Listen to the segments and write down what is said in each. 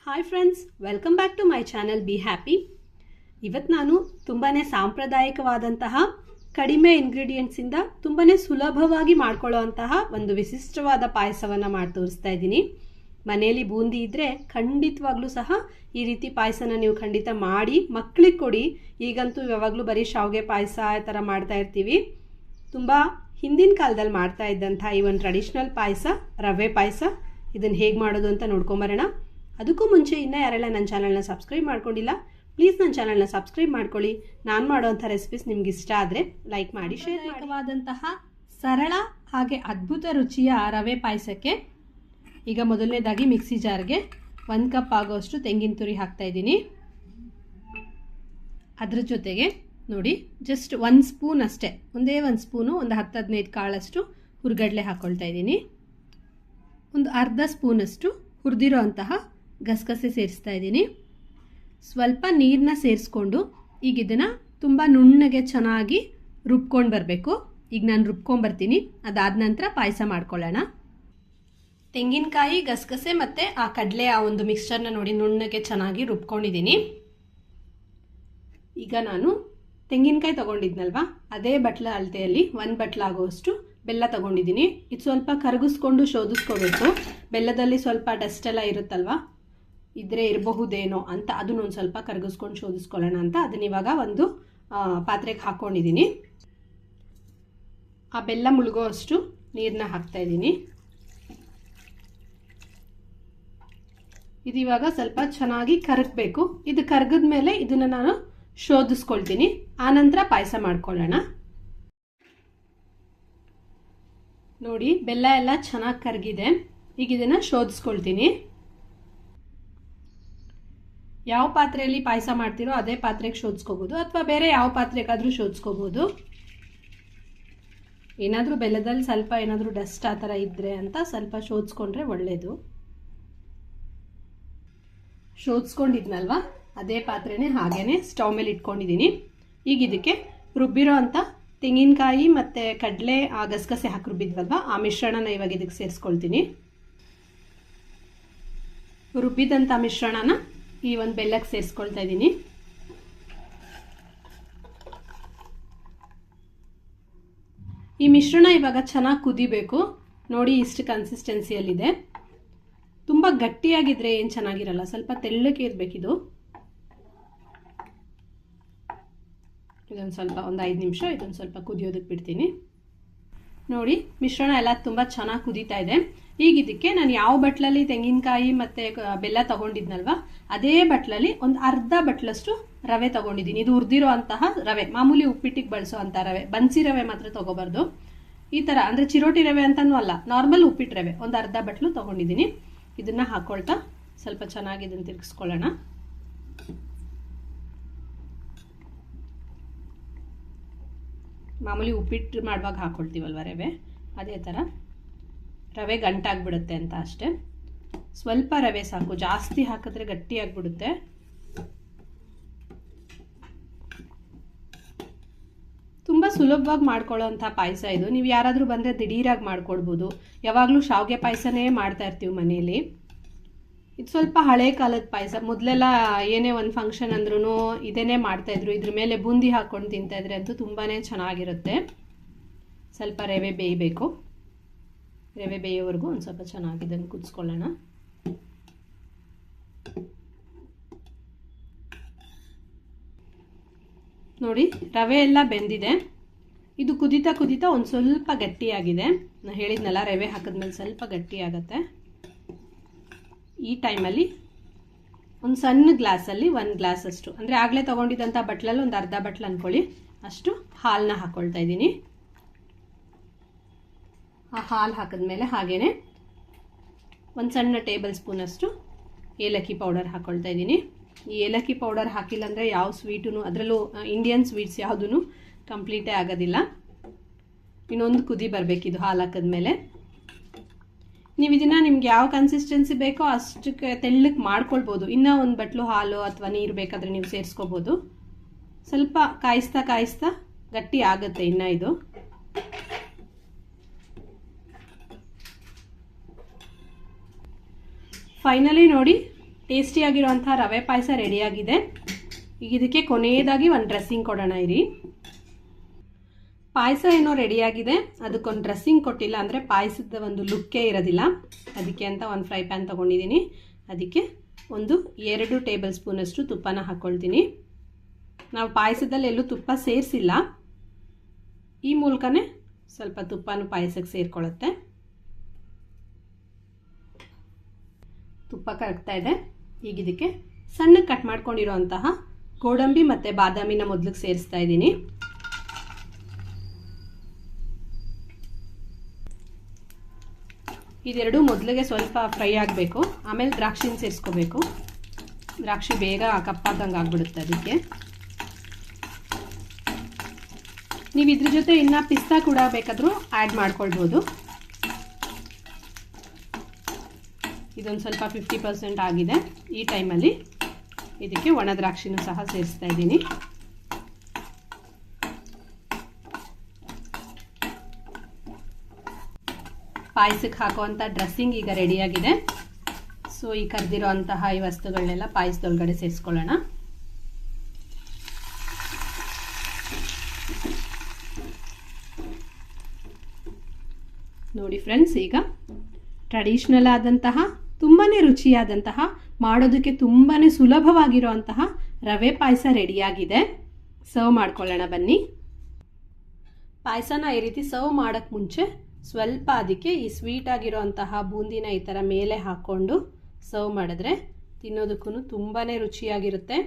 Hi friends, welcome back to my channel be happy. ಇವತ್ತು ನಾನು ತುಂಬಾ ಸಾಂಪ್ರದಾಯಿಕವಾದಂತಹ ಕಡಿಮೆ ಇಂಗ್ರೀಡಿಯೆಂಟ್ಸಿಂದ ತುಂಬಾ ಸುಲಭವಾಗಿ ಮಾಡ್ಕೊಳ್ಳೋವಂತಹ ಒಂದು ವಿಶಿಷ್ಟವಾದ ಪಾಯಸವನ್ನು ಮಾಡಿ ತೋರಿಸ್ತಾ ಇದ್ದೀನಿ. ಮನೆಯಲ್ಲಿ ಬೂಂದಿ ಇದ್ದರೆ ಖಂಡಿತವಾಗ್ಲೂ ಸಹ ಈ ರೀತಿ ಪಾಯಸನ ನೀವು ಖಂಡಿತ ಮಾಡಿ ಮಕ್ಕಳಿಗೆ ಕೊಡಿ. ಈಗಂತೂ ಯಾವಾಗಲೂ ಬರೀ ಶಾವಿಗೆ ಪಾಯಸ ಈ ಥರ ಮಾಡ್ತಾ ಇರ್ತೀವಿ. ತುಂಬ ಹಿಂದಿನ ಕಾಲದಲ್ಲಿ ಮಾಡ್ತಾ ಇದ್ದಂಥ ಈ ಒಂದು ಟ್ರೆಡಿಷ್ನಲ್ ಪಾಯಸ, ರವೆ ಪಾಯಸ, ಇದನ್ನು ಹೇಗೆ ಮಾಡೋದು ಅಂತ ನೋಡ್ಕೊಂಬರೋಣ. ಅದಕ್ಕೂ ಮುಂಚೆ ಇನ್ನೂ ಯಾರೆಲ್ಲ ನನ್ನ ಚಾನಲ್ನ ಸಬ್ಸ್ಕ್ರೈಬ್ ಮಾಡ್ಕೊಂಡಿಲ್ಲ, ಪ್ಲೀಸ್ ನನ್ನ ಚಾನಲ್ನ ಸಬ್ಸ್ಕ್ರೈಬ್ ಮಾಡ್ಕೊಳ್ಳಿ. ನಾನು ಮಾಡೋವಂಥ ರೆಸಿಪೀಸ್ ನಿಮ್ಗೆ ಇಷ್ಟ ಆದರೆ ಲೈಕ್ ಮಾಡಿ, ಶೇರ್ ಮಾಡುವಾದಂತಹ ಸರಳ ಹಾಗೆ ಅದ್ಭುತ ರುಚಿಯ ರವೆ ಪಾಯಸಕ್ಕೆ ಈಗ ಮೊದಲನೇದಾಗಿ ಮಿಕ್ಸಿ ಜಾರ್ಗೆ 1 ಕಪ್ ಆಗೋಷ್ಟು ತೆಂಗಿನ ತುರಿ ಹಾಕ್ತಾಯಿದ್ದೀನಿ. ಅದ್ರ ಜೊತೆಗೆ ನೋಡಿ, ಜಸ್ಟ್ 1 ಸ್ಪೂನ್ ಅಷ್ಟೇ, ಒಂದೇ 1 ಸ್ಪೂನು, ಒಂದು 10-15 ಕಾಳಷ್ಟು ಹುರ್ಗಡ್ಲೆ ಹಾಕ್ಕೊಳ್ತಾ ಇದ್ದೀನಿ. ಒಂದು ಅರ್ಧ ಸ್ಪೂನಷ್ಟು ಹುರಿದಿರೋ ಅಂತಹ ಗಸಗಸೆ ಸೇರಿಸ್ತಾ ಇದ್ದೀನಿ. ಸ್ವಲ್ಪ ನೀರನ್ನ ಸೇರಿಸ್ಕೊಂಡು ಈಗ ಇದನ್ನು ತುಂಬ ನುಣ್ಣಗೆ ಚೆನ್ನಾಗಿ ರುಬ್ಕೊಂಡು ಬರಬೇಕು. ಈಗ ನಾನು ರುಬ್ಕೊಂಡ್ಬರ್ತೀನಿ, ಅದಾದ ನಂತರ ಪಾಯಸ ಮಾಡ್ಕೊಳ್ಳೋಣ. ತೆಂಗಿನಕಾಯಿ, ಗಸಗಸೆ ಮತ್ತು ಆ ಕಡಲೆ ಆ ಒಂದು ಮಿಕ್ಸ್ಚರ್ನ ನೋಡಿ ನುಣ್ಣಗೆ ಚೆನ್ನಾಗಿ ರುಬ್ಕೊಂಡಿದ್ದೀನಿ. ಈಗ ನಾನು ತೆಂಗಿನಕಾಯಿ ತೊಗೊಂಡಿದ್ನಲ್ವ, ಅದೇ ಬಟ್ಲ ಅಳತೆಯಲ್ಲಿ 1 ಬಟ್ಲಾಗುವಷ್ಟು ಬೆಲ್ಲ ತೊಗೊಂಡಿದ್ದೀನಿ. ಇದು ಸ್ವಲ್ಪ ಕರಗಿಸ್ಕೊಂಡು ಶೋಧಿಸ್ಕೋಬೇಕು. ಬೆಲ್ಲದಲ್ಲಿ ಸ್ವಲ್ಪ ಡಸ್ಟ್ ಎಲ್ಲ ಇರುತ್ತಲ್ವ, ಇದ್ರೆ ಇರಬಹುದೇನೋ ಅಂತ ಅದನ್ನು ಒಂದು ಸ್ವಲ್ಪ ಕರಗಿಸ್ಕೊಂಡು ಶೋಧಿಸ್ಕೊಳ್ಳೋಣ ಅಂತ ಅದನ್ನ ಇವಾಗ ಒಂದು ಪಾತ್ರೆಗೆ ಹಾಕ್ಕೊಂಡಿದ್ದೀನಿ. ಆ ಬೆಲ್ಲ ಮುಳುಗೋ ಅಷ್ಟು ನೀರನ್ನ ಹಾಕ್ತಾಯಿದ್ದೀನಿ. ಇದು ಇವಾಗ ಸ್ವಲ್ಪ ಚೆನ್ನಾಗಿ ಕರಗಬೇಕು. ಇದು ಕರಗಿದ ಮೇಲೆ ಇದನ್ನು ನಾನು ಶೋಧಿಸ್ಕೊಳ್ತೀನಿ, ಆನಂತರ ಪಾಯಸ ಮಾಡ್ಕೊಳ್ಳೋಣ. ನೋಡಿ, ಬೆಲ್ಲ ಎಲ್ಲ ಚೆನ್ನಾಗಿ ಕರಗಿದೆ. ಈಗ ಇದನ್ನು ಶೋಧಿಸ್ಕೊಳ್ತೀನಿ. ಯಾವ ಪಾತ್ರೆಯಲ್ಲಿ ಪಾಯಸ ಮಾಡ್ತೀರೋ ಅದೇ ಪಾತ್ರೆಗೆ ಶೋಧಿಸ್ಕೋಬೋದು, ಅಥವಾ ಬೇರೆ ಯಾವ ಪಾತ್ರೆಗಾದರೂ ಶೋಧಿಸ್ಕೋಬೋದು. ಏನಾದರೂ ಬೆಲ್ಲದಲ್ಲಿ ಸ್ವಲ್ಪ ಏನಾದರೂ ಡಸ್ಟ್ ಆ ಥರ ಇದ್ದರೆ ಅಂತ ಸ್ವಲ್ಪ ಶೋಧಿಸ್ಕೊಂಡ್ರೆ ಒಳ್ಳೆಯದು. ಶೋಧಿಸ್ಕೊಂಡಿದ್ನಲ್ವ, ಅದೇ ಪಾತ್ರೆನೇ ಹಾಗೇ ಸ್ಟವ್ ಮೇಲೆ ಇಟ್ಕೊಂಡಿದ್ದೀನಿ. ಈಗ ಇದಕ್ಕೆ ರುಬ್ಬಿರೋ ಅಂಥ ತೆಂಗಿನಕಾಯಿ ಮತ್ತು ಕಡಲೆ, ಆ ಗಸಗಸೆ ಹಾಕಿ ರುಬ್ಬಿದ್ವಲ್ವ, ಆ ಮಿಶ್ರಣನ ಇವಾಗ ಇದಕ್ಕೆ ಸೇರಿಸ್ಕೊಳ್ತೀನಿ. ರುಬ್ಬಿದಂಥ ಮಿಶ್ರಣನ ಈ ಒಂದು ಬೆಲ್ಲಕ್ಕೆ ಸೇರಿಸ್ಕೊಳ್ತಾ ಇದ್ದೀನಿ. ಈ ಮಿಶ್ರಣ ಇವಾಗ ಚೆನ್ನಾಗಿ ಕುದಿಬೇಕು. ನೋಡಿ, ಇಷ್ಟು ಕನ್ಸಿಸ್ಟೆನ್ಸಿಯಲ್ಲಿದೆ. ತುಂಬ ಗಟ್ಟಿಯಾಗಿದ್ರೆ ಏನು ಚೆನ್ನಾಗಿರಲ್ಲ, ಸ್ವಲ್ಪ ತೆಳ್ಳಗೆ ಇರಬೇಕಿದು. ಇದೊಂದು ಸ್ವಲ್ಪ ಒಂದು 5 ನಿಮಿಷ ಇದೊಂದು ಸ್ವಲ್ಪ ಕುದಿಯೋದಕ್ಕೆ ಬಿಡ್ತೀನಿ. ನೋಡಿ, ಮಿಶ್ರಣ ಎಲ್ಲ ತುಂಬ ಚೆನ್ನಾಗಿ ಕುದೀತಾ ಇದೆ. ಈಗ ಇದಕ್ಕೆ ನಾನು ಯಾವ ಬಟ್ಲಲ್ಲಿ ತೆಂಗಿನಕಾಯಿ ಮತ್ತು ಬೆಲ್ಲ ತೊಗೊಂಡಿದ್ನಲ್ವ, ಅದೇ ಬಟ್ಲಲ್ಲಿ ಒಂದು ಅರ್ಧ ಬಟ್ಲಷ್ಟು ರವೆ ತೊಗೊಂಡಿದ್ದೀನಿ. ಇದು ಹುರಿದಿರೋ ಅಂತಹ ರವೆ, ಮಾಮೂಲಿ ಉಪ್ಪಿಟ್ಟಿಗೆ ಬಳಸೋ ಅಂಥ ರವೆ, ಬನ್ಸಿ ರವೆ ಮಾತ್ರ ತೊಗೋಬಾರ್ದು. ಈ ಥರ ಅಂದರೆ ಚಿರೋಟಿ ರವೆ ಅಂತನೂ ಅಲ್ಲ, ನಾರ್ಮಲ್ ಉಪ್ಪಿಟ್ಟು ರವೆ ಒಂದು ಅರ್ಧ ಬಟ್ಲು ತೊಗೊಂಡಿದ್ದೀನಿ. ಇದನ್ನು ಹಾಕ್ಕೊಳ್ತಾ ಸ್ವಲ್ಪ ಚೆನ್ನಾಗಿ ಇದನ್ನು ತಿರುಗಿಸ್ಕೊಳ್ಳೋಣ. ಮಾಮೂಲಿ ಉಪ್ಪಿಟ್ಟು ಮಾಡುವಾಗ ಹಾಕ್ಕೊಳ್ತೀವಲ್ವ ರವೆ, ಅದೇ ಥರ. ರವೆ ಗಂಟಾಗ್ಬಿಡುತ್ತೆ ಅಂತ ಅಷ್ಟೇ. ಸ್ವಲ್ಪ ರವೆ ಸಾಕು, ಜಾಸ್ತಿ ಹಾಕಿದ್ರೆ ಗಟ್ಟಿಯಾಗ್ಬಿಡುತ್ತೆ. ತುಂಬ ಸುಲಭವಾಗಿ ಮಾಡ್ಕೊಳ್ಳೋ ಅಂಥ ಪಾಯಸ ಇದು. ನೀವು ಯಾರಾದರೂ ಬಂದರೆ ದಿಢೀರಾಗಿ ಮಾಡ್ಕೊಡ್ಬೋದು. ಯಾವಾಗಲೂ ಶಾವಿಗೆ ಪಾಯಸನೇ ಮಾಡ್ತಾ ಇರ್ತೀವಿ ಮನೆಯಲ್ಲಿ. ಇದು ಸ್ವಲ್ಪ ಹಳೆ ಕಾಲದ ಪಾಯಸ. ಮೊದಲೆಲ್ಲ ಏನೇ ಒಂದು ಫಂಕ್ಷನ್ ಅಂದ್ರೂ ಇದನ್ನೇ ಮಾಡ್ತಾಯಿದ್ರು. ಇದ್ರ ಮೇಲೆ ಬೂಂದಿ ಹಾಕ್ಕೊಂಡು ತಿಂತಾಯಿದ್ರೆ ಅಂತೂ ತುಂಬಾ ಚೆನ್ನಾಗಿರುತ್ತೆ. ಸ್ವಲ್ಪ ರವೆ ಬೇಯಬೇಕು. ರವೆ ಬೇಯೋವರೆಗೂ ಒಂದು ಸ್ವಲ್ಪ ಚೆನ್ನಾಗಿ ಇದನ್ನು ಕುದಿಸ್ಕೊಳ್ಳೋಣ. ನೋಡಿ, ರವೆ ಎಲ್ಲ ಬೆಂದಿದೆ. ಇದು ಕುದೀತಾ ಕುದೀತಾ ಒಂದು ಸ್ವಲ್ಪ ಗಟ್ಟಿಯಾಗಿದೆ. ನಾನು ಹೇಳಿದ್ನಲ್ಲ, ರವೆ ಹಾಕಿದ್ಮೇಲೆ ಸ್ವಲ್ಪ ಗಟ್ಟಿಯಾಗತ್ತೆ. ಈ ಟೈಮಲ್ಲಿ ಒಂದು ಸಣ್ಣ ಗ್ಲಾಸಲ್ಲಿ 1 ಗ್ಲಾಸ್ ಅಷ್ಟು, ಅಂದರೆ ಆಗಲೇ ತೊಗೊಂಡಿದ್ದಂಥ ಬಟ್ಲಲ್ಲಿ ಒಂದು ಅರ್ಧ ಬಟ್ಲು ಅಂದ್ಕೊಳ್ಳಿ, ಅಷ್ಟು ಹಾಲನ್ನ ಹಾಕ್ಕೊಳ್ತಾ ಇದ್ದೀನಿ. ಆ ಹಾಲು ಹಾಕಿದ್ಮೇಲೆ ಹಾಗೇ ಒಂದು ಸಣ್ಣ ಟೇಬಲ್ ಸ್ಪೂನಷ್ಟು ಏಲಕ್ಕಿ ಪೌಡರ್ ಹಾಕ್ಕೊಳ್ತಾ ಇದ್ದೀನಿ. ಈ ಏಲಕ್ಕಿ ಪೌಡರ್ ಹಾಕಿಲ್ಲ ಅಂದರೆ ಯಾವ ಸ್ವೀಟೂ, ಅದರಲ್ಲೂ ಇಂಡಿಯನ್ ಸ್ವೀಟ್ಸ್ ಯಾವುದೂ ಕಂಪ್ಲೀಟೇ ಆಗೋದಿಲ್ಲ. ಇನ್ನೊಂದು ಕುದಿ ಬರಬೇಕಿದು ಹಾಲು ಹಾಕಿದ್ಮೇಲೆ. ನೀವು ಇದನ್ನು ನಿಮ್ಗೆ ಯಾವ ಕನ್ಸಿಸ್ಟೆನ್ಸಿ ಬೇಕೋ ಅಷ್ಟಕ್ಕೆ ತೆಳ್ಳಗೆ ಮಾಡ್ಕೊಳ್ಬೋದು. ಇನ್ನೂ ಒಂದು ಬಟ್ಲು ಹಾಲು ಅಥವಾ ನೀರು ಬೇಕಾದರೆ ನೀವು ಸೇರಿಸ್ಕೋಬೋದು. ಸ್ವಲ್ಪ ಕಾಯಿಸ್ತಾ ಕಾಯಿಸ್ತಾ ಗಟ್ಟಿ ಆಗುತ್ತೆ ಇನ್ನು ಇದು. ಫೈನಲಿ ನೋಡಿ, ಟೇಸ್ಟಿಯಾಗಿರುವಂಥ ರವೆ ಪಾಯಸ ರೆಡಿಯಾಗಿದೆ. ಈಗ ಇದಕ್ಕೆ ಕೊನೆಯದಾಗಿ ಒಂದು ಡ್ರೆಸ್ಸಿಂಗ್ ಕೊಡೋಣ ಇರಿ. ಪಾಯಸ ಏನೋ ರೆಡಿಯಾಗಿದೆ, ಅದಕ್ಕೊಂದು ಡ್ರೆಸ್ಸಿಂಗ್ ಕೊಟ್ಟಿಲ್ಲ ಅಂದರೆ ಪಾಯಸದ ಒಂದು ಲುಕ್ಕೇ ಇರೋದಿಲ್ಲ. ಅದಕ್ಕೆ ಅಂತ ಒಂದು ಫ್ರೈ ಪ್ಯಾನ್ ತೊಗೊಂಡಿದ್ದೀನಿ. ಅದಕ್ಕೆ ಒಂದು 2 ಟೇಬಲ್ ಸ್ಪೂನಷ್ಟು ತುಪ್ಪನ ಹಾಕ್ಕೊಳ್ತೀನಿ. ನಾವು ಪಾಯಸದಲ್ಲಿ ಎಲ್ಲೂ ತುಪ್ಪ ಸೇರಿಸಿಲ್ಲ, ಈ ಮೂಲಕನೇ ಸ್ವಲ್ಪ ತುಪ್ಪನೂ ಪಾಯಸಕ್ಕೆ ಸೇರಿಕೊಳ್ಳುತ್ತೆ. ತುಪ್ಪ ಕರಗ್ತಾ ಇದೆ. ಈಗ ಇದಕ್ಕೆ ಸಣ್ಣಗೆ ಕಟ್ ಮಾಡ್ಕೊಂಡಿರೋಂತಹ ಗೋಡಂಬಿ ಮತ್ತು ಬಾದಾಮಿನ ಮೊದಲಿಗೆ ಸೇರಿಸ್ತಾ ಇದ್ದೀನಿ. ಇದೆರಡು ಮೊದಲಿಗೆ ಸ್ವಲ್ಪ ಫ್ರೈ ಆಗಬೇಕು, ಆಮೇಲೆ ದ್ರಾಕ್ಷಿನ ಸೇರಿಸ್ಕೋಬೇಕು. ದ್ರಾಕ್ಷಿ ಬೇಗ ಕಪ್ಪಾದಂಗೆ ಆಗ್ಬಿಡುತ್ತೆ. ಅದಕ್ಕೆ ನೀವು ಇದ್ರ ಜೊತೆ ಇನ್ನು ಪಿಸ್ತಾ ಕೂಡ ಬೇಕಾದರೂ ಆ್ಯಡ್ ಮಾಡ್ಕೊಳ್ಬೋದು. ಇದೊಂದು ಸ್ವಲ್ಪ 50% ಆಗಿದೆ. ಈ ಟೈಮಲ್ಲಿ ಇದಕ್ಕೆ ಒಣ ದ್ರಾಕ್ಷಿನೂ ಸಹ ಸೇರಿಸ್ತಾ ಇದ್ದೀನಿ. ಪಾಯಸಕ್ಕೆ ಹಾಕುವಂಥ ಡ್ರೆಸ್ಸಿಂಗ್ ಈಗ ರೆಡಿಯಾಗಿದೆ. ಸೊ ಈ ಕರೆದಿರೋ ಅಂತಹ ಈ ವಸ್ತುಗಳನ್ನೆಲ್ಲ ಪಾಯಸದೊಳಗಡೆ ಸೇರಿಸ್ಕೊಳ್ಳೋಣ. ನೋಡಿ ಫ್ರೆಂಡ್ಸ್, ಈಗ ಟ್ರೆಡಿಷ್ನಲ್ ಆದಂತಹ ತುಂಬಾ ರುಚಿಯಾದಂತಹ ಮಾಡೋದಕ್ಕೆ ತುಂಬಾ ಸುಲಭವಾಗಿರುವಂತಹ ರವೆ ಪಾಯಸ ರೆಡಿಯಾಗಿದೆ. ಸರ್ವ್ ಮಾಡ್ಕೊಳ್ಳೋಣ ಬನ್ನಿ. ಪಾಯಸನ ಈ ರೀತಿ ಸರ್ವ್ ಮಾಡೋಕ್ಕೆ ಮುಂಚೆ ಸ್ವಲ್ಪ ಅದಕ್ಕೆ ಈ ಸ್ವೀಟ್ ಆಗಿರೋಂತಹ ಬೂಂದಿನ ಈ ಥರ ಮೇಲೆ ಹಾಕ್ಕೊಂಡು ಸರ್ವ್ ಮಾಡಿದ್ರೆ ತಿನ್ನೋದಕ್ಕೂ ತುಂಬಾ ರುಚಿಯಾಗಿರುತ್ತೆ.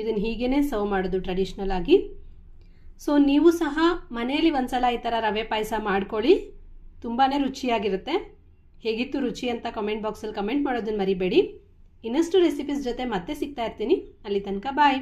ಇದನ್ನು ಹೀಗೇ ಸರ್ವ್ ಮಾಡೋದು ಟ್ರೆಡಿಷ್ನಲ್ ಆಗಿ. ಸೊ ನೀವು ಸಹ ಮನೆಯಲ್ಲಿ ಒಂದ್ಸಲ ಈ ಥರ ರವೆ ಪಾಯಸ ಮಾಡ್ಕೊಳ್ಳಿ, ತುಂಬಾ ರುಚಿಯಾಗಿರುತ್ತೆ. ಹೇಗಿತ್ತು ರುಚಿ ಅಂತ ಕಮೆಂಟ್ ಬಾಕ್ಸಲ್ಲಿ ಕಮೆಂಟ್ ಮಾಡೋದನ್ನು ಮರಿಬೇಡಿ. ಇನ್ನಷ್ಟು ರೆಸಿಪೀಸ್ ಜೊತೆ ಮತ್ತೆ ಸಿಗ್ತಾ ಇರ್ತೀನಿ. ಅಲ್ಲಿ ತನಕ ಬಾಯ್.